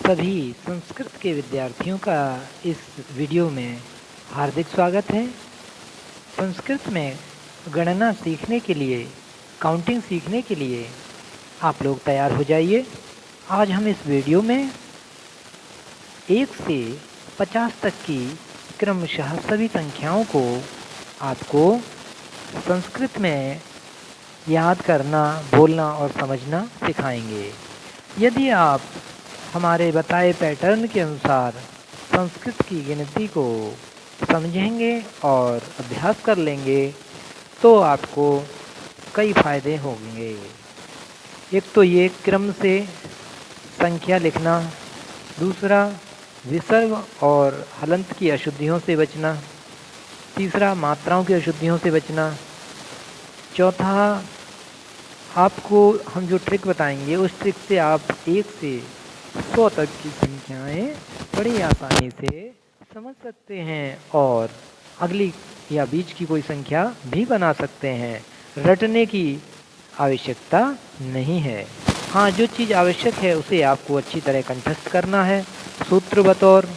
सभी संस्कृत के विद्यार्थियों का इस वीडियो में हार्दिक स्वागत है। संस्कृत में गणना सीखने के लिए, काउंटिंग सीखने के लिए आप लोग तैयार हो जाइए। आज हम इस वीडियो में 1 से 50 तक की क्रमशः सभी संख्याओं को आपको संस्कृत में याद करना, बोलना और समझना सिखाएंगे। यदि आप हमारे बताए पैटर्न के अनुसार संस्कृत की गिनती को समझेंगे और अभ्यास कर लेंगे तो आपको कई फायदे होंगे। एक तो ये क्रम से संख्या लिखना, दूसरा विसर्ग और हलंत की अशुद्धियों से बचना, तीसरा मात्राओं की अशुद्धियों से बचना, चौथा आपको हम जो ट्रिक बताएंगे उस ट्रिक से आप 1 से 100 तक की संख्याएं बड़ी आसानी से समझ सकते हैं और अगली या बीच की कोई संख्या भी बना सकते हैं। रटने की आवश्यकता नहीं है। हाँ, जो चीज़ आवश्यक है उसे आपको अच्छी तरह कंठस्थ करना है। सूत्र बतौर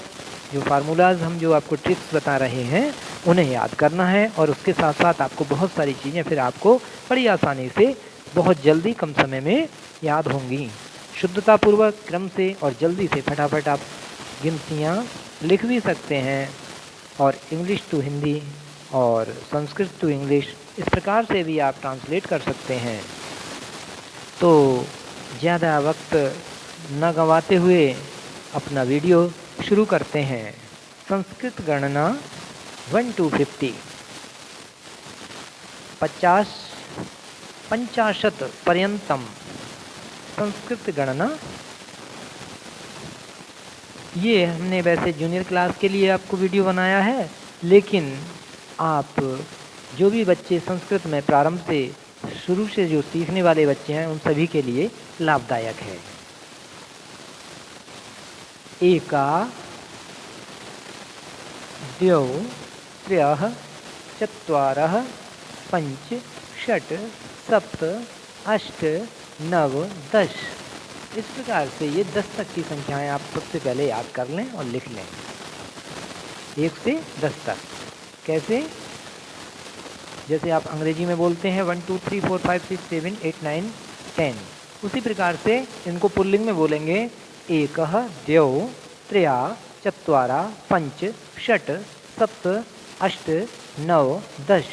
जो फार्मूलाज हम जो आपको ट्रिक्स बता रहे हैं उन्हें याद करना है और उसके साथ साथ आपको बहुत सारी चीज़ें फिर आपको बड़ी आसानी से बहुत जल्दी कम समय में याद होंगी। शुद्धतापूर्वक क्रम से और जल्दी से फटाफट आप गिनतियाँ लिख भी सकते हैं और इंग्लिश टू हिंदी और संस्कृत टू इंग्लिश इस प्रकार से भी आप ट्रांसलेट कर सकते हैं। तो ज़्यादा वक्त न गंवाते हुए अपना वीडियो शुरू करते हैं। संस्कृत गणना 1 to 50 50 पर्यंतम संस्कृत गणना। ये हमने वैसे जूनियर क्लास के लिए आपको वीडियो बनाया है, लेकिन आप जो भी बच्चे संस्कृत में प्रारंभ से शुरू से जो सीखने वाले बच्चे हैं उन सभी के लिए लाभदायक है। एका, द्वौ, त्रयः, चत्वारः, पञ्च, षट्, सप्त, अष्ट, नव, 10। इस प्रकार से ये 10 तक की संख्याएं आप सबसे पहले याद कर लें और लिख लें। 1 से 10 तक कैसे? जैसे आप अंग्रेजी में बोलते हैं 1 2 3 4 5 6 7 8 9 10, उसी प्रकार से इनको पुल्लिंग में बोलेंगे। एकः, द्वौ, त्रया, चत्वारा, पंच, षट्, सप्त, अष्ट, नव, 10।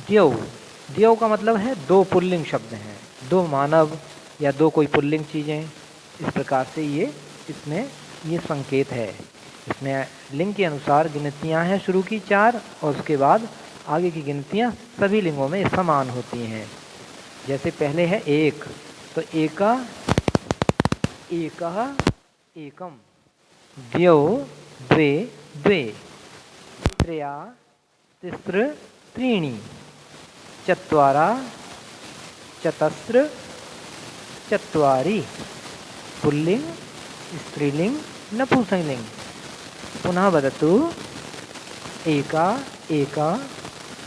द्यौ, द्यौ का मतलब है 2 पुल्लिंग शब्द हैं, 2 मानव या 2 कोई पुल्लिंग चीज़ें। इस प्रकार से इसमें ये संकेत है। इसमें लिंग के अनुसार गिनतियां हैं शुरू की 4 और उसके बाद आगे की गिनतियां सभी लिंगों में समान होती हैं। जैसे पहले है 1, तो एका, एकः, एकम, द्वौ, द्वे, द्वे, त्रया, तिस्र, त्रीणि, चत्वारा, चतस्र, चत्वारि। पुल्लिंग, स्त्रीलिंग, नपुंसकलिंग। पुनः वदतु। एका, एका,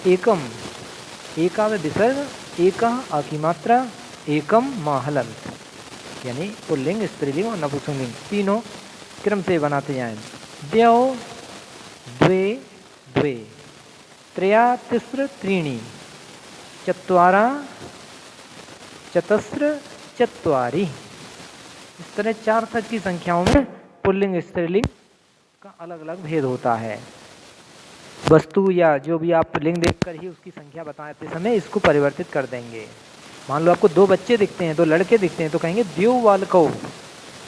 एकम, एका में विसर्ग, एका आ की मात्रा, एकम मां हलंत, यानी पुल्लिंग, स्त्रीलिंग और नपुंसकलिंग तीनों क्रम से बनाते जाएं। द्वौ, द्वे, द्वे, त्रया, तिस्र, त्रीणि, चत्वारा, चतस्र, चत्वारि। इस तरह 4 तक की संख्याओं में पुल्लिंग स्त्रीलिंग का अलग अलग भेद होता है। वस्तु या जो भी आप लिंग देखकर ही उसकी संख्या बताते समय इसको परिवर्तित कर देंगे। मान लो आपको 2 बच्चे दिखते हैं, 2 लड़के दिखते हैं, तो कहेंगे द्वौ बालकौ,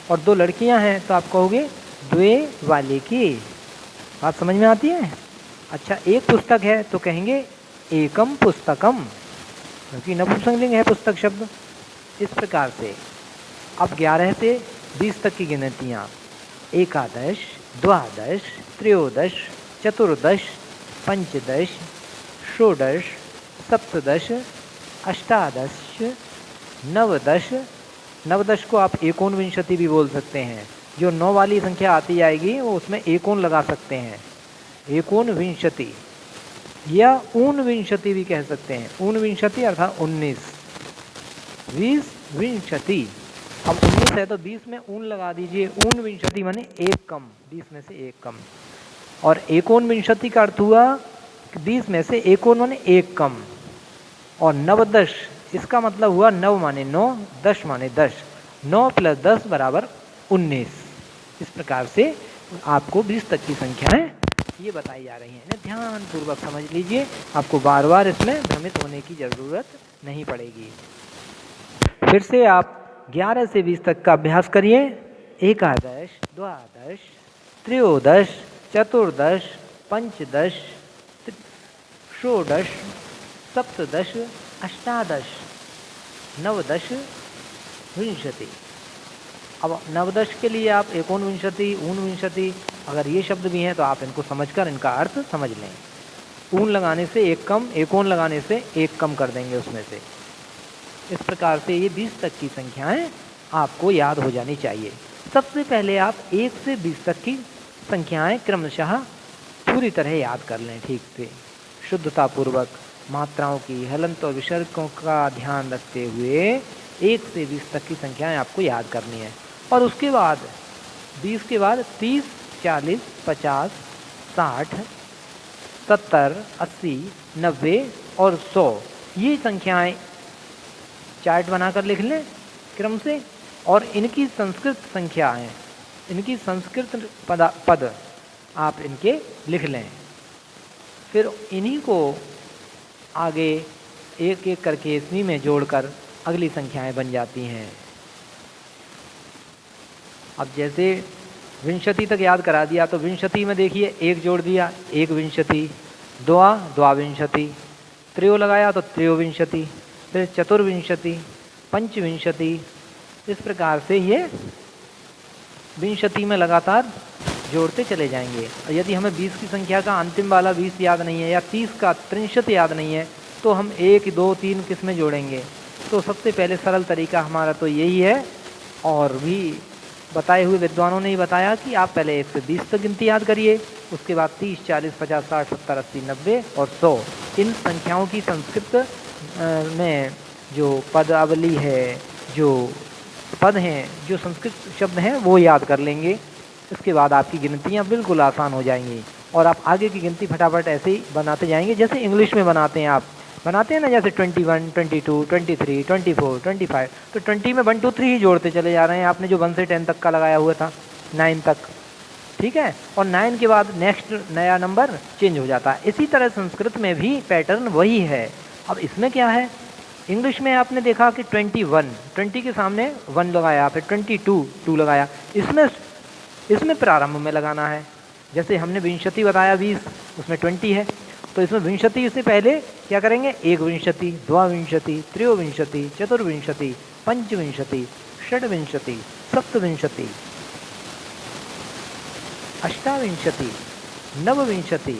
और 2 लड़कियां हैं तो आप कहोगे द्वे बालिके। बात समझ में आती है? अच्छा, 1 पुस्तक है तो कहेंगे एकम पुस्तकम, क्योंकि नपुंसकलिंग है पुस्तक शब्द। इस प्रकार से अब 11 से 20 तक की गिनतियाँ: एकादश, द्वादश, त्रयोदश, चतुर्दश, पंचदश, षोडश, सप्तदश, अष्टादश, नवदश। नवदश को आप एकोनविंशति भी बोल सकते हैं। जो 9 वाली संख्या आती जाएगी वो उसमें एकोन लगा सकते हैं, एकोनविंशति, या ऊनविंशति भी कह सकते हैं। ऊनविंशति अर्थात 19, 20, विंशति। अब 19 है तो 20 में ऊन लगा दीजिए, ऊन विंशति माने एक कम, 20 में से एक कम। और एकोन विंशति का अर्थ हुआ 20 में से एकोन माने एक कम। और नवदश, इसका मतलब हुआ नव माने 9, दश माने 10, 9 + 10 = 19। इस प्रकार से आपको 20 तक की संख्याएं ये बताई जा रही हैं। इन्हें ध्यानपूर्वक समझ लीजिए, आपको बार बार इसमें भ्रमित होने की ज़रूरत नहीं पड़ेगी। फिर से आप 11 से 20 तक का अभ्यास करिए। एकादश, द्वादश, त्रयोदश, चतुर्दश, पंचदश, षोडश, सप्तदश, अष्टादश, नवदश, विंशति। अब नवदश के लिए आप एकोन विंशति, ऊन विंशति, अगर ये शब्द भी हैं तो आप इनको समझकर इनका अर्थ समझ लें। ऊन लगाने से एक कम, एकोन लगाने से एक कम कर देंगे उसमें से। इस प्रकार से ये 20 तक की संख्याएं आपको याद हो जानी चाहिए। सबसे पहले आप 1 से 20 तक की संख्याएं क्रमशः पूरी तरह याद कर लें, ठीक से शुद्धतापूर्वक, मात्राओं की, हलंत और विसर्गों का ध्यान रखते हुए 1 से 20 तक की संख्याएं आपको याद करनी है। और उसके बाद 20 के बाद 30, 40, 50, 60, 70, 80, 90 और 100 ये संख्याएं चार्ट बनाकर लिख लें क्रम से। और इनकी संस्कृत संख्याएं, इनकी संस्कृत पद आप इनके लिख लें। फिर इन्हीं को आगे एक एक करके इसमें में जोड़कर अगली संख्याएं बन जाती हैं। अब जैसे विंशति तक याद करा दिया तो विंशति में देखिए एक जोड़ दिया, एक विंशति, द्वाविंशति, त्रयो लगाया तो त्रयोविंशति, फिर चतुर्विंशति, पंचविंशति। इस प्रकार से ये विंशति में लगातार जोड़ते चले जाएंगे। और यदि हमें 20 की संख्या का अंतिम वाला 20 याद नहीं है या 30 का 63 याद नहीं है तो हम 1, 2, 3 किस में जोड़ेंगे? तो सबसे पहले सरल तरीका हमारा तो यही है, और भी बताए हुए विद्वानों ने ही बताया कि आप पहले 1 से 20 तक गिनती याद करिए, उसके बाद 30, 40, 50, 60, 70, 80, 90 और 100 इन संख्याओं की संस्कृत में जो पदावली है, जो पद हैं, जो संस्कृत शब्द हैं वो याद कर लेंगे। इसके बाद आपकी गिनतियाँ बिल्कुल आसान हो जाएंगी और आप आगे की गिनती फटाफट ऐसे ही बनाते जाएंगे जैसे इंग्लिश में बनाते हैं। आप बनाते हैं ना, जैसे 21, 22, 23, 24, 25, तो 20 में 1, 2, 3 ही जोड़ते चले जा रहे हैं आपने जो 1 से 10 तक का लगाया हुआ था, 9 तक, ठीक है। और 9 के बाद नेक्स्ट नया नंबर चेंज हो जाता है। इसी तरह संस्कृत में भी पैटर्न वही है। अब इसमें क्या है, इंग्लिश में आपने देखा कि 21, 20 के सामने 1 लगाया, फिर 22, 2 लगाया। इसमें प्रारंभ में लगाना है। जैसे हमने विंशति बताया 20, उसमें 20 है, तो इसमें विंशति से पहले क्या करेंगे? एक विंशति, द्वाविंशति, त्रयोविंशति, चतुर्विंशति, पंचविंशति, षड्विंशति, सप्तविंशति, अष्टाविंशति, नवविंशति।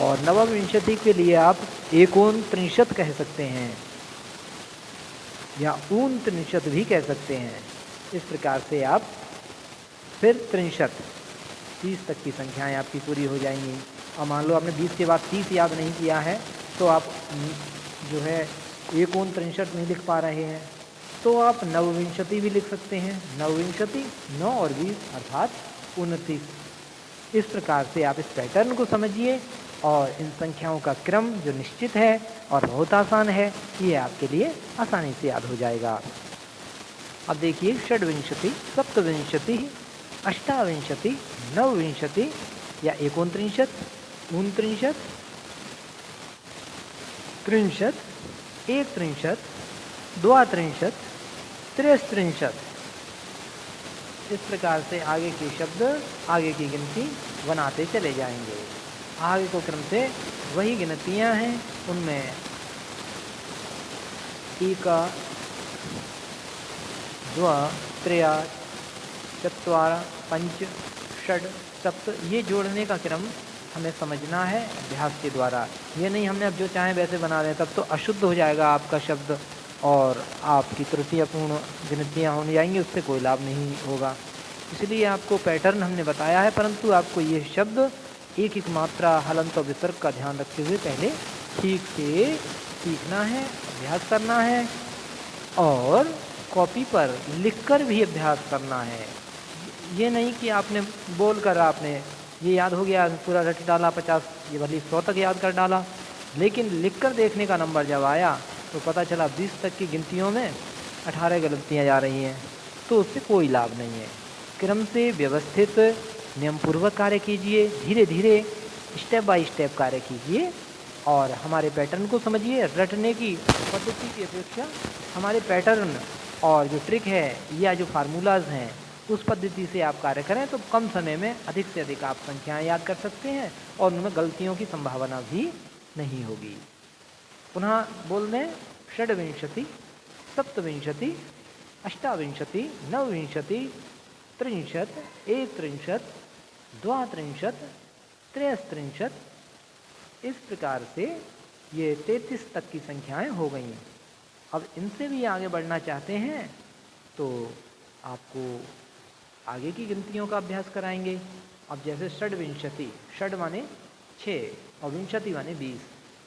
और नवविंशति के लिए आप 39 कह सकते हैं या 39 भी कह सकते हैं। इस प्रकार से आप फिर 63, 30 तक की संख्याएं आपकी पूरी हो जाएंगी। और मान लो आपने 20 के बाद 30 याद नहीं किया है तो आप जो है 39 नहीं लिख पा रहे हैं तो आप नवविंशति भी लिख सकते हैं। नवविंशति, 9 और 20 अर्थात 29। इस प्रकार से आप इस पैटर्न को समझिए और इन संख्याओं का क्रम जो निश्चित है और बहुत आसान है, ये आपके लिए आसानी से याद हो जाएगा। अब देखिए, षड्विंशति, सप्तविंशति, अष्टाविंशति, नवविंशति या 39, 29, 30, 31, 32, 33। इस प्रकार से आगे के शब्द, आगे की गिनती बनाते चले जाएंगे। आगे को क्रम से वही गिनतियां हैं, उनमें एका, द्वा, त्रया, चत्वार, पंच, षड, सप्त, ये जोड़ने का क्रम हमें समझना है अभ्यास के द्वारा। ये नहीं हमने अब जो चाहे वैसे बना दें, तब तो अशुद्ध हो जाएगा आपका शब्द और आपकी त्रुटिपूर्ण गिनतियाँ होने जाएंगी, उससे कोई लाभ नहीं होगा। इसलिए आपको पैटर्न हमने बताया है, परंतु आपको ये शब्द एक एक मात्रा, हलंत और विसर्ग का ध्यान रखते हुए पहले ठीक से सीखना है, अभ्यास करना है और कॉपी पर लिखकर भी अभ्यास करना है। ये नहीं कि आपने बोल कर आपने ये याद हो गया, पूरा रट डाला 50, ये भली 100 तक याद कर डाला, लेकिन लिखकर देखने का नंबर जब आया तो पता चला 20 तक की गिनतियों में 18 गलतियाँ जा रही हैं, तो उससे कोई लाभ नहीं है। क्रम से व्यवस्थित नियमपूर्वक कार्य कीजिए, धीरे धीरे स्टेप बाय स्टेप कार्य कीजिए और हमारे पैटर्न को समझिए। रटने की पद्धति की अपेक्षा हमारे पैटर्न और जो ट्रिक है या जो फार्मूलाज हैं उस पद्धति से आप कार्य करें तो कम समय में अधिक से अधिक आप संख्याएं याद कर सकते हैं और उनमें गलतियों की संभावना भी नहीं होगी। पुनः बोल दें, षड्विंशति, सप्तविंशति, अष्टाविंशति, नवविंशति, त्रिंशत्, एकत्रिंशत्, द्वात्रिंशत्, त्रयस्त्रिंशत्, इस प्रकार से ये 33 तक की संख्याएं हो गई हैं। अब इनसे भी आगे बढ़ना चाहते हैं तो आपको आगे की गिनतियों का अभ्यास कराएंगे। अब जैसे षड्विंशति, षड माने 6 और विंशति माने 20,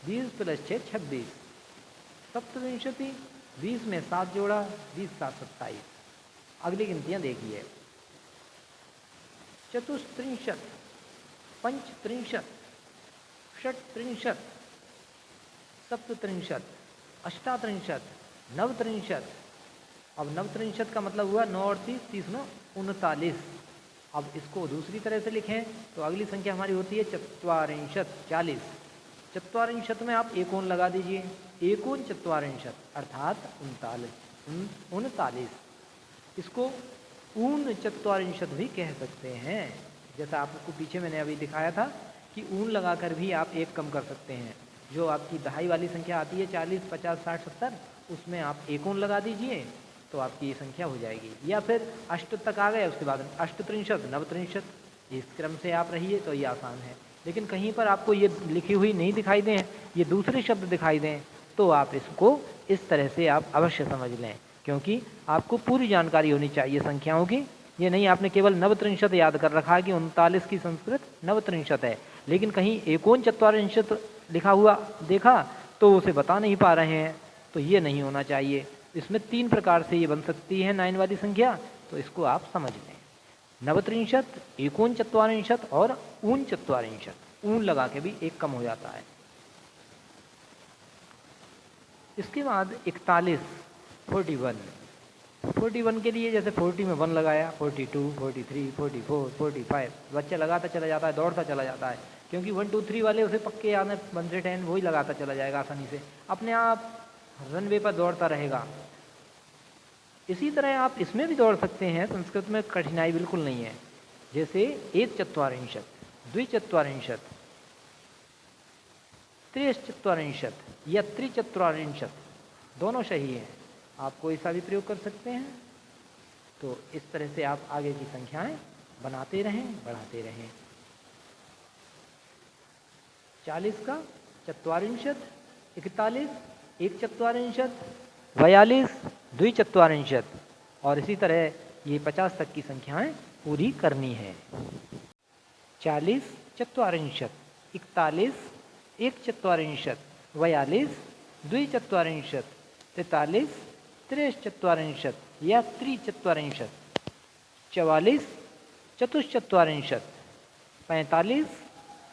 20 + 6 26। सप्तविंशति, 20 में 7 जोड़ा, 20 × 7 27। अगली गिनतियाँ देखिए, चतुस्त्रिंशत्, पंचत्रिंशत्, षट्त्रिंशत्, सप्तत्रिंशत्, अष्टात्रिंशत्, नवत्रिंशत्। अब नवत्रिंशत् का मतलब हुआ 9 और 30, 30 9 39। अब इसको दूसरी तरह से लिखें तो अगली संख्या हमारी होती है चत्वारिंशत्, 40। चत्वारिंशत् में आप एकोन लगा दीजिए, एकोन चत्वारिंशत् अर्थात 39। इसको ऊन चत्वारिंशत् भी कह सकते हैं। जैसा आपको पीछे मैंने अभी दिखाया था कि ऊन लगाकर भी आप एक कम कर सकते हैं। जो आपकी दहाई वाली संख्या आती है 40, 50, 60, 70, उसमें आप एकोन लगा दीजिए तो आपकी ये संख्या हो जाएगी। या फिर अष्ट तक आ गए, उसके बाद अष्टत्रिंशत्, नवत्रिंशत्, इस क्रम से आप रहिए तो ये आसान है। लेकिन कहीं पर आपको ये लिखी हुई नहीं दिखाई दें, ये दूसरे शब्द दिखाई दें, तो आप इसको इस तरह से आप अवश्य समझ लें, क्योंकि आपको पूरी जानकारी होनी चाहिए संख्याओं की। ये नहीं आपने केवल नवत्रिंशत् याद कर रखा है कि 39 की संस्कृत नवत्रिंशत् है, लेकिन कहीं एकोन चत्वारिंशत् लिखा हुआ देखा तो उसे बता नहीं पा रहे हैं, तो ये नहीं होना चाहिए। इसमें 3 प्रकार से ये बन सकती है 9 वाली संख्या, तो इसको आप समझ लें। नवत्रिंशत्, एकोन चत्वारिंशत् और ऊन चत्वारिंशत्, ऊन लगा के भी एक कम हो जाता है। इसके बाद 41, 41 के लिए जैसे 40 में 1 लगाया, 42, 43, 44, 45, बच्चा लगाता चला जाता है, दौड़ता चला जाता है, क्योंकि 1 2 3 वाले उसे पक्के याद है, 1 से 10 वही लगाता चला जाएगा आसानी से, अपने आप रनवे पर दौड़ता रहेगा। इसी तरह आप इसमें भी दौड़ सकते हैं, संस्कृत में कठिनाई बिल्कुल नहीं है। जैसे एक चत्वारिंशत्, द्विचत्वारिंशत्, त्रिचत्वारिंशत् या त्रिचत्वारिंशत्, दोनों सही है, आप कोई सा भी प्रयोग कर सकते हैं। तो इस तरह से आप आगे की संख्याएं बनाते रहें, बढ़ाते रहें। 40 का चत्वारिंशत्, 41 एक चत्वारिंशत्, 42 द्विचत्वारिंशत्, और इसी तरह ये 50 तक की संख्याएं पूरी करनी है। 40 चत्वारिंशत्, 41 एक चत्वारिंशत्, 42 द्विचत्वारिंशत्, 43 त्रिचत्वारिंशत् या त्रिचत्वारिंशत्, 44 चतुश्चत्वारिंशत्, 45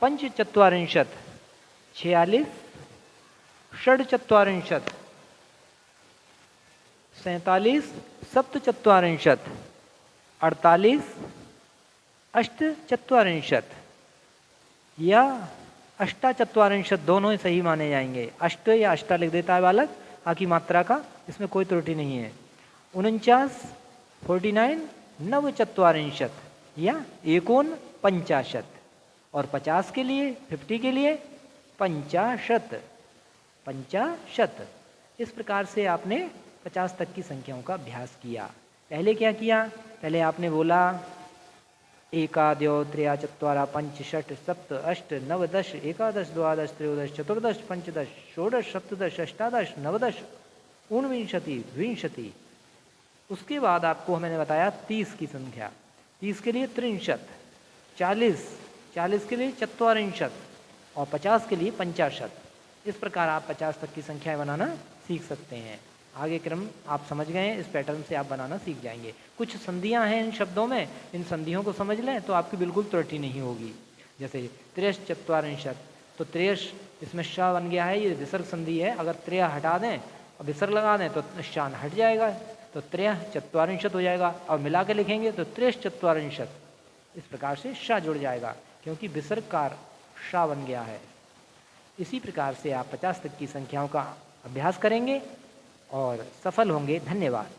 पंचचत्वारिंशत्, 46 षड्चत्वारिंशत्, 47 सप्तचत्वारिंशत्, 48 अष्टचत्वारिंशत् या अष्टाचत्वारिंशत्, दोनों ही सही माने जाएंगे। अष्ट या अष्टा लिख देता है बालक, बाकी मात्रा का इसमें कोई त्रुटि नहीं है। 49 49 नवचत्वारिंशत् या एकोन पंचाशत्, और 50 के लिए 50 के लिए पंचाशत्, पंचाशत्। इस प्रकार से आपने 50 तक की संख्याओं का अभ्यास किया। पहले क्या किया, पहले आपने बोला एका द्वौ त्र्या चत्वारा पंच षट् सप्त अष्ट नव दश, एकादश द्वादश त्रयोदश चतुर्दश पंचदश षोडश सप्तदश अष्टादश नवदश ऊनविंशति विंशति। उसके बाद आपको मैंने बताया 30 की संख्या, 30 के लिए त्रिंशत्, 40 के लिए चत्वारिंशत् और 50 के लिए पंचाशत्। इस प्रकार आप 50 तक की संख्याएं बनाना सीख सकते हैं। आगे क्रम आप समझ गए हैं, इस पैटर्न से आप बनाना सीख जाएंगे। कुछ संधियां हैं इन शब्दों में, इन संधियों को समझ लें तो आपकी बिल्कुल त्रुटि नहीं होगी। जैसे त्रेश चत्वारिंशत, तो त्रेश इसमें श बन गया है, ये विसर्ग संधि है, अगर त्रेय हटा दें और विसर्ग लगा दें तो शान हट जाएगा, तो त्रेय चत्वारिंशत हो जाएगा, और मिला के लिखेंगे तो त्रेश चत्वारिंशत, इस प्रकार से श जुड़ जाएगा क्योंकि विसर्गकार श बन गया है। इसी प्रकार से आप 50 तक की संख्याओं का अभ्यास करेंगे और सफल होंगे। धन्यवाद।